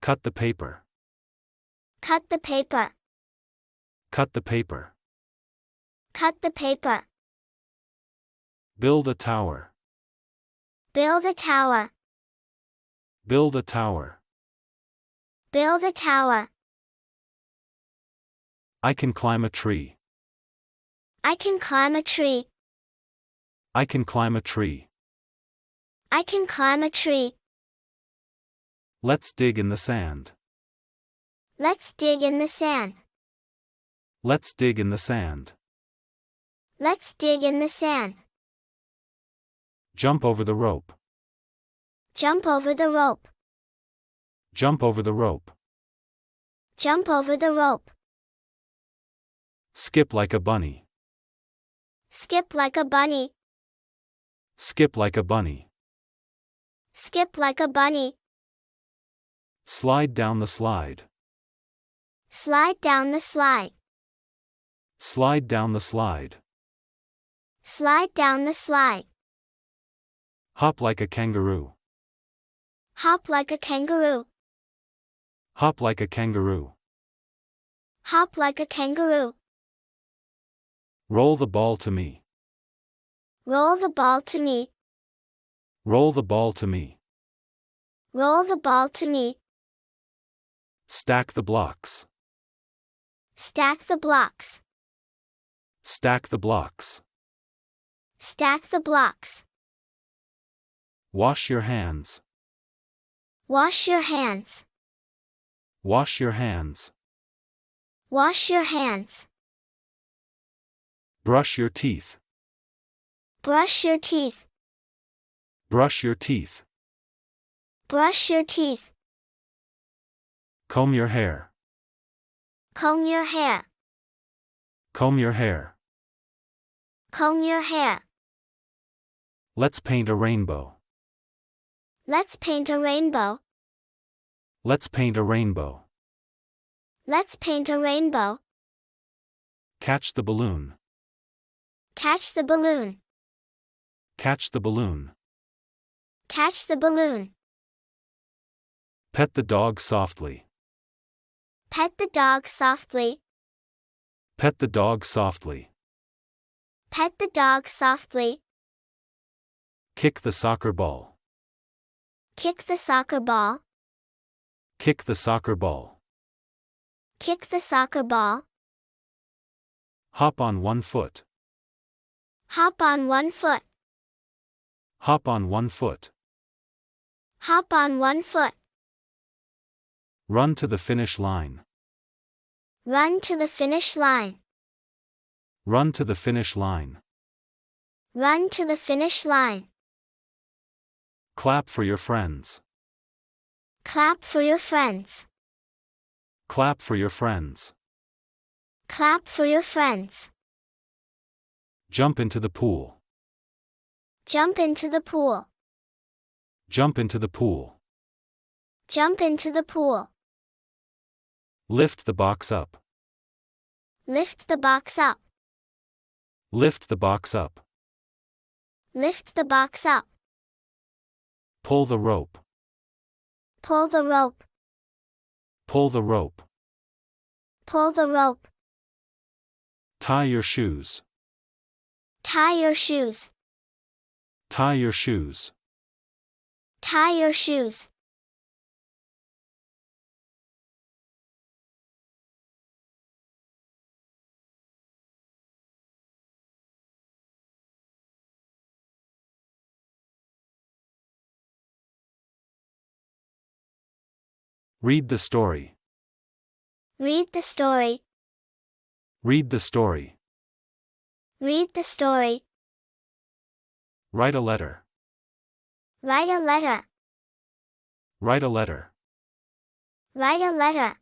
Cut the paper. Cut the paper. Cut the paper. Cut the paper. Build a tower. Build a tower. Build a tower. Build a tower. I can climb a tree. I can climb a tree. I can climb a tree. I can climb a tree. Let's dig in the sand. Let's dig in the sand. Let's dig in the sand. Let's dig in the sand. Jump over the rope. Jump over the rope. Jump over the rope. Jump over the rope. Skip like a bunny. Skip like a bunny. Skip like a bunny. Skip like a bunny. Slide down the slide. Slide down the slide. Slide down the slide. Slide down the slide. Hop like a kangaroo. Hop like a kangaroo. Hop like a kangaroo. Hop like a kangaroo. Roll the ball to me. Roll the ball to me. Roll the ball to me. Roll the ball to me. Stack the blocks. Stack the blocks. Stack the blocks. Stack the blocks. Wash your hands. Wash your hands. Wash your hands. Wash your hands. Brush your teeth. Brush your teeth. Brush your teeth. Brush your teeth. Comb your hair. Comb your hair. Comb your hair. Comb your hair. Let's paint a rainbow. Let's paint a rainbow. Let's paint a rainbow. Let's paint a rainbow. Catch the balloon. Catch the balloon. Catch the balloon. Catch the balloon. Pet the dog softly. Pet the dog softly. Pet the dog softly. Pet the dog softly. Kick the soccer ball. Kick the soccer ball. Kick the soccer ball. Kick the soccer ball. Hop on one foot. Hop on one foot. Hop on one foot. Hop on one foot. Run to the finish line. Run to the finish line. Run to the finish line. Run to the finish line. Clap for your friends. Clap for your friends. Clap for your friends. Clap for your friends. Jump into the pool. Jump into the pool. Jump into the pool. Jump into the pool. Lift the box up. Lift the box up. Lift the box up. Lift the box up. Pull the rope. Pull the rope. Pull the rope. Pull the rope. Tie your shoes. Tie your shoes. Tie your shoes. Tie your shoes. Read the story. Read the story. Read the story. Read the story. Write a letter. Write a letter. Write a letter. Write a letter.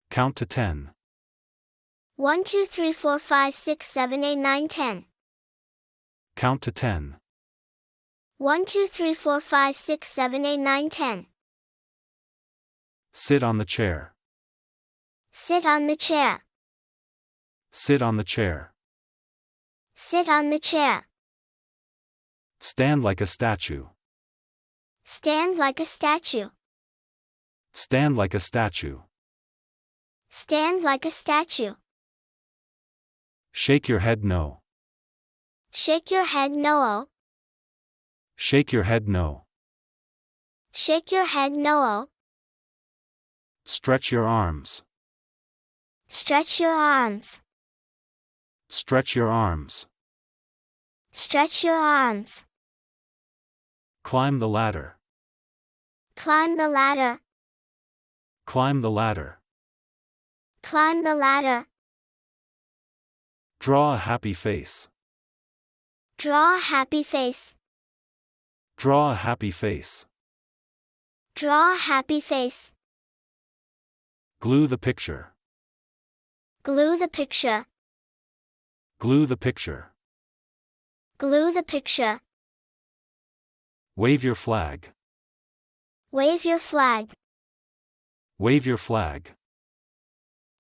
Count to 10. 1, 2, 3, 4, 5, 6, 7, 8, 9, 10. Count to 10. 1, 2, 3, 4, 5, 6, 7, 8, 9, 10. Sit on the chair. Sit on the chair. Sit on the chair. Sit on the chair. Stand like a statue. Stand like a statue. Stand like a statue. Stand like a statue. Shake your head no. Shake your head no. Shake your head no. Shake your head no. Stretch your arms. Stretch your arms. Stretch your arms. Stretch your arms. Climb the ladder. Climb the ladder. Climb the ladder. Climb the ladder. Draw a happy face. Draw a happy face. Draw a happy face. Draw a happy face. Glue the picture. Glue the picture. Glue the picture. Glue the picture. Wave your flag. Wave your flag. Wave your flag.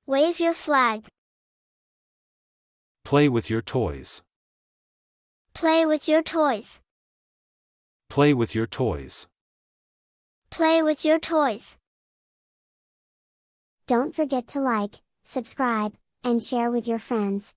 Wave your flag. Play with your toys. Play with your toys. Play with your toys. Play with your toys. Don't forget to like, subscribe, and share with your friends.